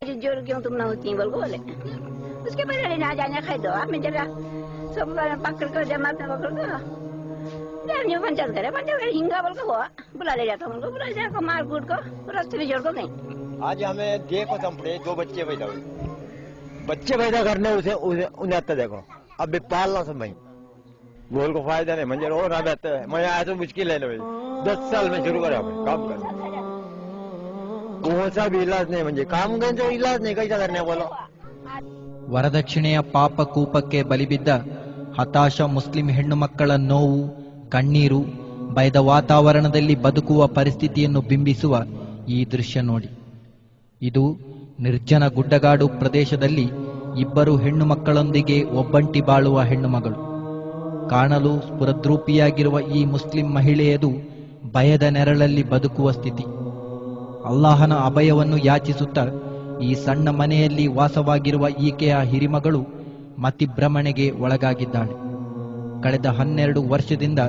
जोर क्यों तुम ना होती बोल बोले उसके बाद ना जाने खाई दो आप में जरा सब पकड़ कर जमात में पकड़ दो जानियो पंचायत करे हिंगा बोल को बुला ले जाता उनको बुला जाकर मार कूट को रास्ते में जोड़ को नहीं। आज हमें देखो चंपड़े 2 बच्चे पैदा हुए, बच्चे पैदा करने उसे उन्हें आता देखो अब भी पालना सब भाई बोल को फायदा नहीं मंजर और ना बेहतर है। मैं आया तो मुश्किल है भाई 10 साल में शुरू करा काम करना कौन सा भी इलाज नहीं मंजे काम कर जो इलाज नहीं कैसा करने बोलो। ವರದಕ್ಷಿಣೆಯ ಪಾಪ ಕೂಪಕ್ಕೆ ಬಲಿಬಿದ್ದ ಹತಾಶ ಮುಸ್ಲಿಂ ಹೆಣ್ಣು ಮಕ್ಕಳ ನೋವು ಕಣ್ಣೀರು ಭಯದ ವಾತಾವರಣದಲ್ಲಿ ಬದುಕುವ ಪರಿಸ್ಥಿತಿಯನ್ನು ಬಿಂಬಿಸುವ ಈ ದೃಶ್ಯ ನೋಡಿ. ಇದು ನಿರ್ಜನ ಗುಡ್ಡಗಾಡು ಪ್ರದೇಶದಲ್ಲಿ ಇಬ್ಬರು ಹೆಣ್ಣು ಮಕ್ಕಳೊಂದಿಗೆ ಒಬ್ಬಂಟಿ ಬಾಳುವ ಹೆಣ್ಣು ಮಗಳು. ಕಾಣಲು ಸ್ಫುರದ್ರೂಪಿಯಾಗಿರುವ ಈ ಮುಸ್ಲಿಂ ಮಹಿಳೆಯದು ಭಯದ ನೆರಳಲ್ಲಿ ಬದುಕುವ ಸ್ಥಿತಿ. ಅಲ್ಲಾಹನ ಅಭಯವನ್ನು ಯಾಚಿಸುತ್ತಾ ಈ ಸಣ್ಣ ಮನೆಯಲ್ಲಿ ವಾಸವಾಗಿರುವ ಈಕೆಯ ಹಿರಿಮಗಳು ಮತಿಭ್ರಮಣೆಗೆ ಒಳಗಾಗಿದ್ದಾಳೆ. ಕಳೆದ 12 ವರ್ಷದಿಂದ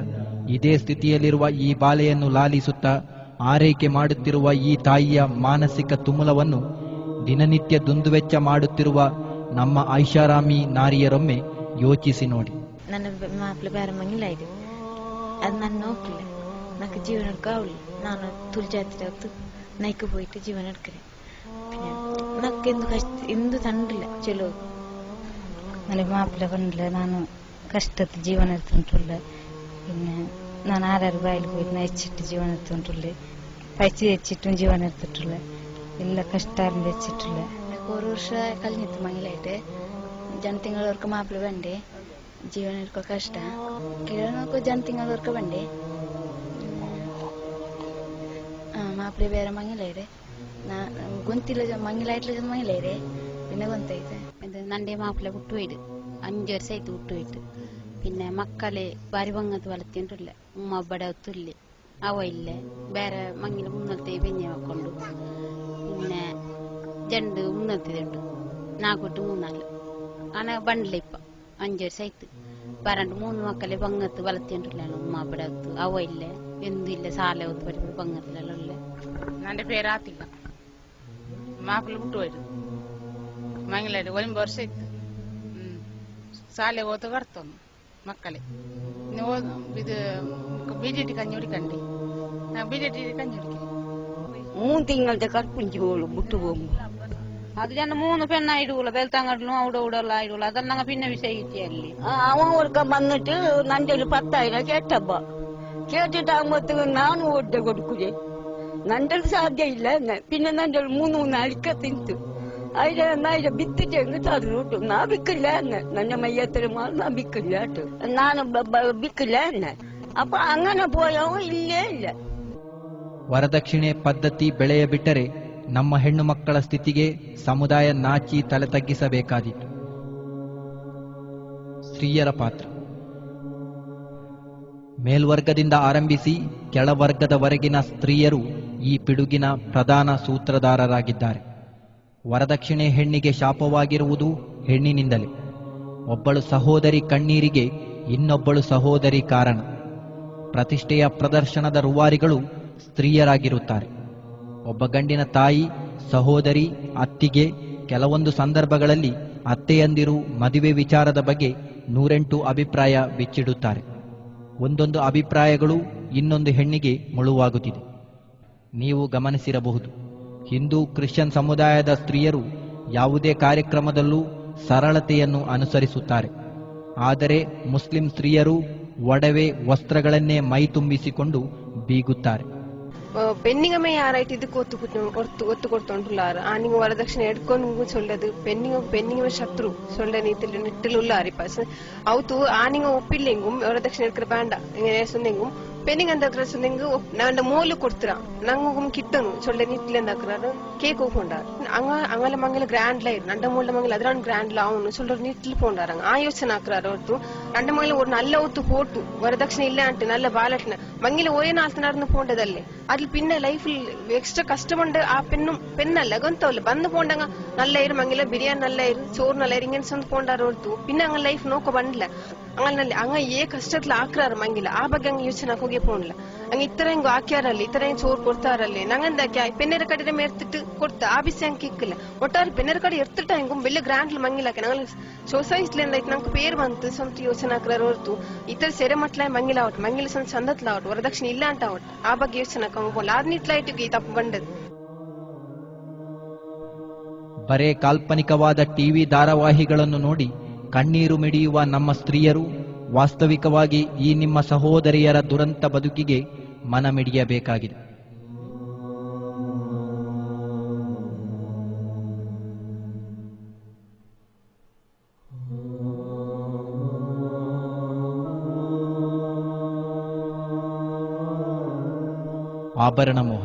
ಇದೇ ಸ್ಥಿತಿಯಲ್ಲಿರುವ ಈ ಬಾಲೆಯನ್ನು ಲಾಲಿಸುತ್ತಾ ಆರೈಕೆ ಮಾಡುತ್ತಿರುವ ಈ ತಾಯಿಯ ಮಾನಸಿಕ ತುಮುಲವನ್ನು ದಿನನಿತ್ಯ ದುಂದುವೆಚ್ಚ ಮಾಡುತ್ತಿರುವ ನಮ್ಮ ಐಷಾರಾಮಿ ನಾರಿಯರೊಮ್ಮೆ ಯೋಚಿಸಿ ನೋಡಿ. ನನ್ನ ಮಾಪ್ಲ ಬೇರೆ ಮಂಗಿಲ್ಲ ಇದೆ ಅದು ನಾನು ನೋಡ್ಲಿಲ್ಲ నాకు జీవనం కావాలి ನಾನು ತುಲ್ಜಾತ್ರೆ ಹೊತ್ತು ನೈಕ್ പോയിട്ട് ജീവൻ എടുക്ക래 నాకు ಎಂದು ತಂಡಿಲ್ಲ ಚಲೋ ನನಗೆ ಮಾಪ್ಲೆ ಬಂದಿಲ್ಲ ನಾನು ಕಷ್ಟದ ಜೀವನ ಇರ್ತುಂಟುಲ್ಲ പിന്നെ ನಾನು ಆರಾರು ಬಾಯಿಲ್ ಹೋಯ್ತು ಹೆಚ್ಚಿಟ್ಟು ಜೀವನ ಇರ್ತುಂಟುಲ್ಲ ಪೈಚಿ ಹೆಚ್ಚಿಟ್ಟು ಜೀವನ ಇರ್ತಿಟ್ಟುಲ್ಲ ಎಲ್ಲ ಕಷ್ಟ ಹೆಚ್ಚಿಟ್ಟುಲ್ಲ 1 ವರ್ಷ ಕಲ್ನಿತ್ತು ಮಂಗಿಲಾಯ್ತು ಜನ ತಿಂಗಳವರೆಗೆ ಮಾಪ್ಲೆ ಬಂಡೆ ಜೀವನ ಇರ್ಕೋ ಕಷ್ಟ ಕಿರಣಕ್ಕೂ ಜನ ತಿಂಗಳವರೆಗೆ ಬಂಡೆ ಮಾಪ್ಲೆ ಬೇರೆ ಮಂಗಿಲಾಯ್ರೆ ഗൊന്തില്ല മങ്ങിലായിട്ടുള്ള മങ്ങിലേരെ പിന്നെ ഗൊന്തായിട്ട് ഇത് നന്റെ മാപ്പിള വിട്ടുപോയിട്ട് 5 ವರ್ಷ വിട്ടുപോയിട്ട് പിന്നെ മക്കളെ ഭാര്യഭംഗത്ത് വളർത്തിയിട്ടില്ല ഉമ്മ അവിടെ ഒത്തില്ല അവ ഇല്ല ಬೇರೆ ಮಂಗಿಲ ಮುನ್ನಲ್ತೆ ಬೆഞ്ഞೆ ಹಾಕೊಂಡು പിന്നെ ಜಂಡು ಮುನ್ನಲ್ತಿದುಂಟು 4 3 ಆನ ಬಂಡ್ಲೆ ಇಪ್ಪ 5 ವರ್ಷ ಆಯ್ತು ಬರಂಡು 3 ಮಕ್ಕಳೇ ಭಂಗത്ത് വളർത്തിയിട്ടില്ല ഉമ്മ അവിടെ ഒತ್ತು അവ ഇല്ല എന്തില്ല സാല ഒತ್ತು പഠിപ്പ് ഭംഗത്തിലെല്ലാം ഇല്ല നന്റെ പേരാത്തില്ല ಮಾಪಲು ಬಿಟ್ಟುപോಯ್ತು ಮಂಗಿಲಾಡಿ 1 ವರ್ಷ ಇತ್ತು ಶಾಲೆ ಓದ ಬರ್ತವ ಮಕ್ಕಳೇ ನೀವು ಇದು ಬಿಜೆಟಿ ಕಂಜಿ ಹುಡುಕಂಡಿ ನಾ ಬಿಜೆಟಿ ಕಂಜಿ ಹುಡುಕಿ 3 ತಿಂಗಳದ ಕರ್ಪುಂಜಿ ಹೋಳು ಬಿಟ್ಟು ಹೋಗು ಅದು ಜನ 3 ಪೆನ್ನ ಇಡುವುಲ್ಲ ಬೆಲ್ತಂಗಡ್ಲು ಔಡೌಡಲ್ಲ ಇಡುವುಲ್ಲ ಅದನ್ನ ನಂಗೆ ಪಿನ್ನ ವಿಷಯ ಇತ್ತು ಅಲ್ಲಿ அவன் ஒருக்க வந்துட்டு நண்டல் 10,000 கேட்டப்பா கேட்டுட்டு அவங்க ನಾನು ಒಡ್ಡೆ ಕೊಡುಕುದೆ ನಂಡಲ್ ಸಾಧ್ಯ ಇಲ್ಲ പിന്നെ ನಂಡಲ್ 3 ಅಳಿಕ ತಿಂತು ಐದ ಬಿತ್ತಿಟ್ಟೆ ತಂದು ನಾ ಬಿಕ್ಕಿಲ್ಲ ನನ್ನ ಮೈಯತ್ರ ನಾ ಬಿಕ್ಕಿಲ್ಲ ನಾನು ಬಿಕ್ಕಿಲ್ಲ ಅಪ್ಪ ಅಂಗನ ಪೋಯವ ಇಲ್ಲೇ ಇಲ್ಲ. ವರದಕ್ಷಿಣೆ ಪದ್ಧತಿ ಬೆಳೆಯ ಬಿಟ್ಟರೆ ನಮ್ಮ ಹೆಣ್ಣು ಮಕ್ಕಳ ಸ್ಥಿತಿಗೆ ಸಮುದಾಯ ನಾಚಿ ತಲೆ ತಗ್ಗಿಸಬೇಕಾದೀತು. ಸ್ತ್ರೀಯರ ಪಾತ್ರ ಮೇಲ್ವರ್ಗದಿಂದ ಆರಂಭಿಸಿ ಕೆಳವರ್ಗದವರೆಗಿನ ಸ್ತ್ರೀಯರು ಈ ಪಿಡುಗಿನ ಪ್ರಧಾನ ಸೂತ್ರಧಾರರಾಗಿದ್ದಾರೆ. ವರದಕ್ಷಿಣೆ ಹೆಣ್ಣಿಗೆ ಶಾಪವಾಗಿರುವುದು ಹೆಣ್ಣಿನಿಂದಲೇ. ಒಬ್ಬಳು ಸಹೋದರಿ ಕಣ್ಣೀರಿಗೆ ಇನ್ನೊಬ್ಬಳು ಸಹೋದರಿ ಕಾರಣ. ಪ್ರತಿಷ್ಠೆಯ ಪ್ರದರ್ಶನದ ರೂವಾರಿಗಳು ಸ್ತ್ರೀಯರಾಗಿರುತ್ತಾರೆ. ಒಬ್ಬ ಗಂಡಿನ ತಾಯಿ, ಸಹೋದರಿ, ಅತ್ತಿಗೆ, ಕೆಲವೊಂದು ಸಂದರ್ಭಗಳಲ್ಲಿ ಅತ್ತೆಯಂದಿರು ಮದುವೆ ವಿಚಾರದ ಬಗ್ಗೆ 108 ಅಭಿಪ್ರಾಯ ಬಿಚ್ಚಿಡುತ್ತಾರೆ. ಒಂದೊಂದು ಅಭಿಪ್ರಾಯಗಳು ಇನ್ನೊಂದು ಹೆಣ್ಣಿಗೆ ಮುಳುವಾಗುತ್ತಿದೆ. ನೀವು ಗಮನಿಸಿರಬಹುದು, ಹಿಂದೂ ಕ್ರಿಶ್ಚಿಯನ್ ಸಮುದಾಯದ ಸ್ತ್ರೀಯರು ಯಾವುದೇ ಕಾರ್ಯಕ್ರಮದಲ್ಲೂ ಸರಳತೆಯನ್ನು ಅನುಸರಿಸುತ್ತಾರೆ. ಆದರೆ ಮುಸ್ಲಿಂ ಸ್ತ್ರೀಯರು ಒಡವೆ ವಸ್ತ್ರಗಳನ್ನೇ ಮೈ ತುಂಬಿಸಿಕೊಂಡು ಬೀಗುತ್ತಾರೆ. பெண்ணிங்கமே யாராயிட்டு இதுக்கு ஒத்து கொடுத்தோண்டுள்ளாரு ஆனிங்க வரதட்சணை எடுக்கணும் சொல்றது பெண்ணிங்க சத்ரு சொல்ற நீத்துல நிட்டில் உள்ள அரிப்பாஸ் அவுத்து ஆனிங்க ஒப்பில்லைங்கும் வரதட்சணை எடுக்கிற வேண்டாம் நீங்க சொன்னீங்கும் பெண்ணிங்க அந்த சொன்னீங்க நான் மூல கொடுத்துறான் நாங்க கிட்டணும் சொல்ல நீட்டில இருந்தாக்குறாரு கேக் போண்டாரு அங்கல மங்கல கிராண்ட்ல நண்ட மூல மங்கல அதான் கிராண்ட்ல ஆகணும் சொல்ற நீட்டில் போண்டாராங்க ஆயோசனை ஆக்குறாரு ஒருத்தரும் രണ്ട് മംഗല ഒരു നല്ല ഒത്തു പോട്ടു വരദക്ഷിണ ഇല്ലാണ്ട് നല്ല ബാലട്ടിന് മംഗല ഒരേ നാളത്തിനായിരുന്നു പോണ്ടതല്ലേ അതിൽ പിന്നെ ലൈഫിൽ എക്സ്ട്രാ കഷ്ടമുണ്ട് ആ പെണ്ണല്ല ഗൊന്തവല്ല ಬಂದು പോണ്ടങ്ങ നല്ല ഇരു മംഗല ബിരിയാണി നല്ല ഇരു ചോറ് നല്ല ഇരു ഇങ്ങനെ സ്വന്തം പോണ്ടാರು ಹೊರತು പിന്നെ അങ്ങ ಲೈಫ್ ನೋಕ ಬಂದಿಲ್ಲ ಅಂಗನಲ್ಲಿ ಅಂಗ ಏ ಕಷ್ಟತ್ಲ ಹಾಕ್ರಾರ ಮಂಗಿಲ್ಲ ಆ ಬಗ್ಗೆ ಹಂಗ ಯೋಚನೆ ಹೋಗಿ ಪೋಣ್ಲ ಹಂಗ ಇತರ ಹಿಂಗ ಹಾಕ್ಯಾರಲ್ಲಿ ಇತರ ಹಿಂಗ್ ಚೋರ್ ಕೊಡ್ತಾರಲ್ಲಿ ನಂಗಂದಾಕಿ ಪೆನ್ನೆರ ಕಡೆ ಮೇರ್ತಿಟ್ಟು ಕೊಡ್ತಾ ಆ ಬಿಸಿ ಹಂಗ ಕಿಕ್ಕಿಲ್ಲ ಒಟ್ಟಾರೆ ಪೆನ್ನೆರ ಕಡೆ ಎರ್ತಿಟ್ಟ ಹಿಂಗ ಬೆಲ್ಲ ಗ್ರಾಂಡ್ ಮಂಗಿಲಾಕ ನಂಗೆ ಸೊಸೈಟಿಲಿಂದ ಐತೆ ನಂಗೆ ಪೇರ್ ಬಂತು ಸ್ವಂತ ಯೋಚನೆ ಹಾಕ್ರಾರ ಹೊರತು ಇತರ ಸೆರೆ ಮಟ್ಲ ಮಂಗಿಲ ಅವಟ್ ಮಂಗಿಲ ಸ್ವಂತ ಚಂದತ್ಲ ಅವಟ್ ವರದಕ್ಷಿಣೆ ಇಲ್ಲ ಅಂತ ಅವಟ್ ಆ ಬಗ್ಗೆ ಯೋಚನೆ ಹೋಗ್ಬೋಲ್ಲ ಆದ್ನಿಟ್ಲ ಇಟ್ಟಿಗೆ ತಪ್ಪು ಬಂದದ್ದು. ಬರೇ ಕಾಲ್ಪನಿಕವಾದ ಟಿವಿ ಧಾರಾವಾಹಿಗಳನ್ನು ನೋಡಿ ಕಣ್ಣೀರು ಮಿಡಿಯುವ ನಮ್ಮ ಸ್ತ್ರೀಯರು ವಾಸ್ತವಿಕವಾಗಿ ಈ ನಿಮ್ಮ ಸಹೋದರಿಯರ ದುರಂತ ಬದುಕಿಗೆ ಮನ ಮಿಡಿಯಬೇಕಾಗಿದೆ. ಆಭರಣ ಮೋಹ.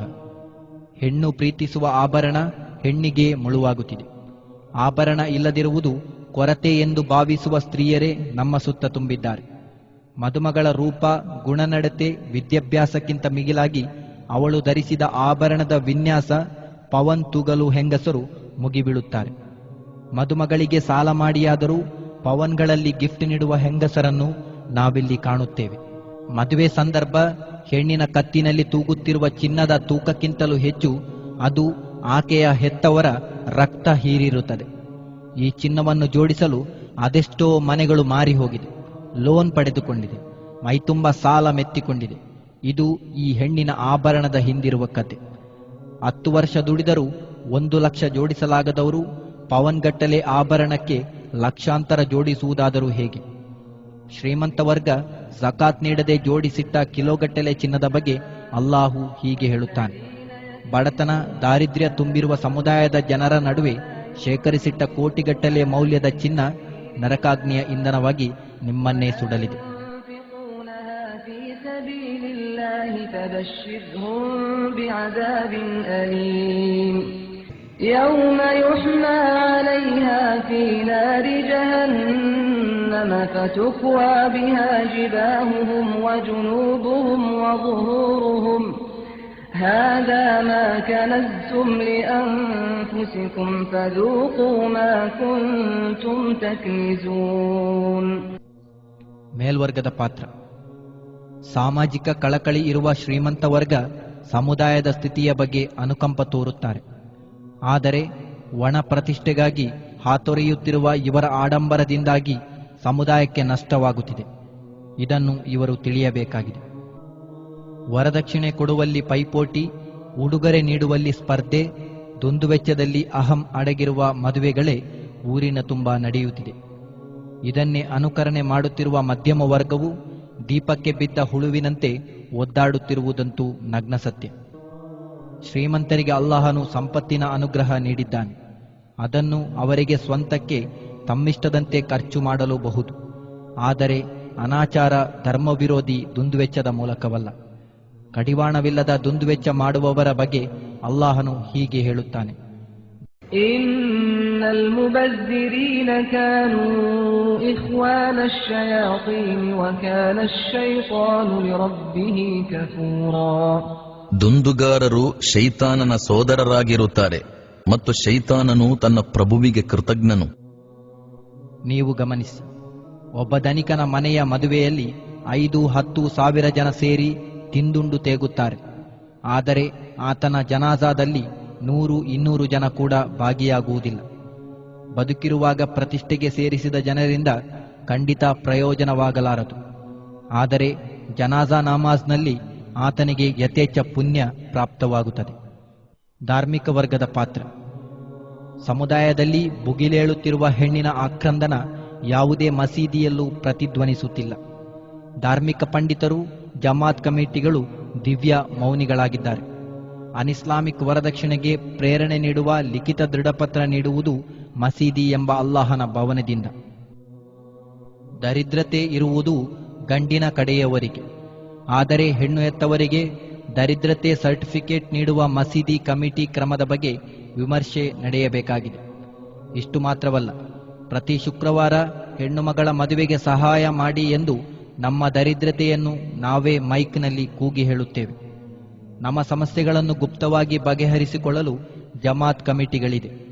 ಹೆಣ್ಣು ಪ್ರೀತಿಸುವ ಆಭರಣ ಹೆಣ್ಣಿಗೆ ಮುಳುವಾಗುತ್ತಿದೆ. ಆಭರಣ ಇಲ್ಲದಿರುವುದು ಕೊರತೆ ಎಂದು ಭಾವಿಸುವ ಸ್ತ್ರೀಯರೇ ನಮ್ಮ ಸುತ್ತ ತುಂಬಿದ್ದಾರೆ. ಮದುಮಗಳ ರೂಪ, ಗುಣನಡತೆ, ವಿದ್ಯಾಭ್ಯಾಸಕ್ಕಿಂತ ಮಿಗಿಲಾಗಿ ಅವಳು ಧರಿಸಿದ ಆಭರಣದ ವಿನ್ಯಾಸ ಪವನ್ ತೂಗಲು ಹೆಂಗಸರು ಮುಗಿಬೀಳುತ್ತಾರೆ. ಮದುಮಗಳಿಗೆ ಸಾಲ ಮಾಡಿಯಾದರೂ ಪವನ್ಗಳಲ್ಲಿ ಗಿಫ್ಟ್ ನೀಡುವ ಹೆಂಗಸರನ್ನು ನಾವಿಲ್ಲಿ ಕಾಣುತ್ತೇವೆ. ಮದುವೆ ಸಂದರ್ಭ ಹೆಣ್ಣಿನ ಕತ್ತಿನಲ್ಲಿ ತೂಗುತ್ತಿರುವ ಚಿನ್ನದ ತೂಕಕ್ಕಿಂತಲೂ ಹೆಚ್ಚು ಅದು ಆಕೆಯ ಹೆತ್ತವರ ರಕ್ತ ಹೀರಿರುತ್ತದೆ. ಈ ಚಿನ್ನವನ್ನು ಜೋಡಿಸಲು ಅದೆಷ್ಟೋ ಮನೆಗಳು ಮಾರಿ ಹೋಗಿದೆ, ಲೋನ್ ಪಡೆದುಕೊಂಡಿದೆ, ಮೈತುಂಬ ಸಾಲ ಮೆತ್ತಿಕೊಂಡಿದೆ. ಇದು ಈ ಹೆಣ್ಣಿನ ಆಭರಣದ ಹಿಂದಿರುವ ಕತೆ. 10 ವರ್ಷ ದುಡಿದರೂ 1 ಲಕ್ಷ ಜೋಡಿಸಲಾಗದವರು ಪವನ್ಗಟ್ಟಲೆ ಆಭರಣಕ್ಕೆ ಲಕ್ಷಾಂತರ ಜೋಡಿಸುವುದಾದರೂ ಹೇಗೆ? ಶ್ರೀಮಂತ ವರ್ಗ ಜಕಾತ್ ನೀಡದೆ ಜೋಡಿಸಿಟ್ಟ ಕಿಲೋಗಟ್ಟಲೆ ಚಿನ್ನದ ಬಗ್ಗೆ ಅಲ್ಲಾಹು ಹೀಗೆ ಹೇಳುತ್ತಾನೆ: ಬಡತನ, ದಾರಿದ್ರ್ಯ ತುಂಬಿರುವ ಸಮುದಾಯದ ಜನರ ನಡುವೆ ಶೇಖರಿಸಿಟ್ಟ ಕೋಟಿಗಟ್ಟಲೆ ಮೌಲ್ಯದ ಚಿನ್ನ ನರಕಾಗ್ನಿಯ ಇಂಧನವಾಗಿ ನಿಮ್ಮನ್ನೇ ಸುಡಲಿದೆ. يوم يحمى عليها في نار جهنم فتكوى بها جباههم وجنوبهم وظهورهم هذا ما كنزتم لأنفسكم فذوقوا ما كنتم تكنزون. ಮೇಲ್ವರ್ಗದ ಪಾತ್ರ. ಸಾಮಾಜಿಕ ಕಳಕಳಿ ಇರುವ ಶ್ರೀಮಂತ ವರ್ಗ ಸಮುದಾಯದ ಸ್ಥಿತಿಯ ಬಗ್ಗೆ ಅನುಕಂಪ ತೋರುತ್ತಾರೆ. ಆದರೆ ಒಣ ಪ್ರತಿಷ್ಠೆಗಾಗಿ ಹಾತೊರೆಯುತ್ತಿರುವ ಇವರ ಆಡಂಬರದಿಂದಾಗಿ ಸಮುದಾಯಕ್ಕೆ ನಷ್ಟವಾಗುತ್ತಿದೆ. ಇದನ್ನು ಇವರು ತಿಳಿಯಬೇಕಾಗಿದೆ. ವರದಕ್ಷಿಣೆ ಕೊಡುವಲ್ಲಿ ಪೈಪೋಟಿ, ಉಡುಗೊರೆ ನೀಡುವಲ್ಲಿ ಸ್ಪರ್ಧೆ, ದುಂದುವೆಚ್ಚದಲ್ಲಿ ಅಹಂ ಅಡಗಿರುವ ಮದುವೆಗಳೇ ಊರಿನ ತುಂಬ ನಡೆಯುತ್ತಿದೆ. ಇದನ್ನೇ ಅನುಕರಣೆ ಮಾಡುತ್ತಿರುವ ಮಧ್ಯಮ ವರ್ಗವು ದೀಪಕ್ಕೆ ಬಿದ್ದ ಹುಳುವಿನಂತೆ ಒದ್ದಾಡುತ್ತಿರುವುದಂತೂ ನಗ್ನ ಸತ್ಯ. ಶ್ರೀಮಂತರಿಗೆ ಅಲ್ಲಾಹನು ಸಂಪತ್ತಿನ ಅನುಗ್ರಹ ನೀಡಿದ್ದಾನೆ. ಅದನ್ನು ಅವರಿಗೆ ಸ್ವಂತಕ್ಕೆ ತಮ್ಮಿಷ್ಟದಂತೆ ಖರ್ಚು ಮಾಡಲೂಬಹುದು. ಆದರೆ ಅನಾಚಾರ, ಧರ್ಮವಿರೋಧಿ ದುಂದುವೆಚ್ಚದ ಮೂಲಕವಲ್ಲ. ಕಡಿವಾಣವಿಲ್ಲದ ದುಂದುವೆಚ್ಚ ಮಾಡುವವರ ಬಗ್ಗೆ ಅಲ್ಲಾಹನು ಹೀಗೆ ಹೇಳುತ್ತಾನೆ: ಇನ್ನಲ್ ಮುಬಜ್ಜಿರೀನ ಕಾನೂ ಇಖ್ವಾನ ಅಶ್ಶಯಾತೀನ್ ವಕಾನ ಅಶ್ಶೈತಾನು ಲಿರಬ್ಬಿಹಿ ಕಫೂರಾ. ದುಂದುಗಾರರು ಶೈತಾನನ ಸೋದರರಾಗಿರುತ್ತಾರೆ ಮತ್ತು ಶೈತಾನನು ತನ್ನ ಪ್ರಭುವಿಗೆ ಕೃತಜ್ಞನು. ನೀವು ಗಮನಿಸಿ, ಒಬ್ಬ ಧನಿಕನ ಮನೆಯ ಮದುವೆಯಲ್ಲಿ 5-10 ಸಾವಿರ ಜನ ಸೇರಿ ತಿಂದುಂಡು ತೇಗುತ್ತಾರೆ. ಆದರೆ ಆತನ ಜನಾಜಾದಲ್ಲಿ 100-200 ಜನ ಕೂಡ ಭಾಗಿಯಾಗುವುದಿಲ್ಲ. ಬದುಕಿರುವಾಗ ಪ್ರತಿಷ್ಠೆಗೆ ಸೇರಿಸಿದ ಜನರಿಂದ ಖಂಡಿತ ಪ್ರಯೋಜನವಾಗಲಾರದು. ಆದರೆ ಜನಾಜಾ ನಮಾಜ್ನಲ್ಲಿ ಆತನಿಗೆ ಯಥೇಚ್ಛ ಪುಣ್ಯ ಪ್ರಾಪ್ತವಾಗುತ್ತದೆ. ಧಾರ್ಮಿಕ ವರ್ಗದ ಪಾತ್ರ. ಸಮುದಾಯದಲ್ಲಿ ಭುಗಿಲೇಳುತ್ತಿರುವ ಹೆಣ್ಣಿನ ಆಕ್ರಂದನ ಯಾವುದೇ ಮಸೀದಿಯಲ್ಲೂ ಪ್ರತಿಧ್ವನಿಸುತ್ತಿಲ್ಲ. ಧಾರ್ಮಿಕ ಪಂಡಿತರು, ಜಮಾತ್ ಕಮಿಟಿಗಳು ದಿವ್ಯ ಮೌನಿಗಳಾಗಿದ್ದಾರೆ. ಅನಿಸ್ಲಾಮಿಕ್ ವರದಕ್ಷಿಣೆಗೆ ಪ್ರೇರಣೆ ನೀಡುವ ಲಿಖಿತ ದೃಢಪತ್ರ ನೀಡುವುದು ಮಸೀದಿ ಎಂಬ ಅಲ್ಲಾಹನ ಭವನದಿಂದ. ದರಿದ್ರತೆ ಇರುವುದು ಗಂಡಿನ ಕಡೆಯವರಿಗೆ. ಆದರೆ ಹೆಣ್ಣು ಎತ್ತವರಿಗೆ ದರಿದ್ರತೆ ಸರ್ಟಿಫಿಕೇಟ್ ನೀಡುವ ಮಸೀದಿ ಕಮಿಟಿ ಕ್ರಮದ ಬಗ್ಗೆ ವಿಮರ್ಶೆ ನಡೆಯಬೇಕಾಗಿದೆ. ಇಷ್ಟು ಮಾತ್ರವಲ್ಲ, ಪ್ರತಿ ಶುಕ್ರವಾರ ಹೆಣ್ಣು ಮಗಳ ಮದುವೆಗೆ ಸಹಾಯ ಮಾಡಿ ಎಂದು ನಮ್ಮ ದರಿದ್ರತೆಯನ್ನು ನಾವೇ ಮೈಕ್ನಲ್ಲಿ ಕೂಗಿ ಹೇಳುತ್ತೇವೆ. ನಮ್ಮ ಸಮಸ್ಯೆಗಳನ್ನು ಗುಪ್ತವಾಗಿ ಬಗೆಹರಿಸಿಕೊಳ್ಳಲು ಜಮಾತ್ ಕಮಿಟಿಗಳಿದೆ.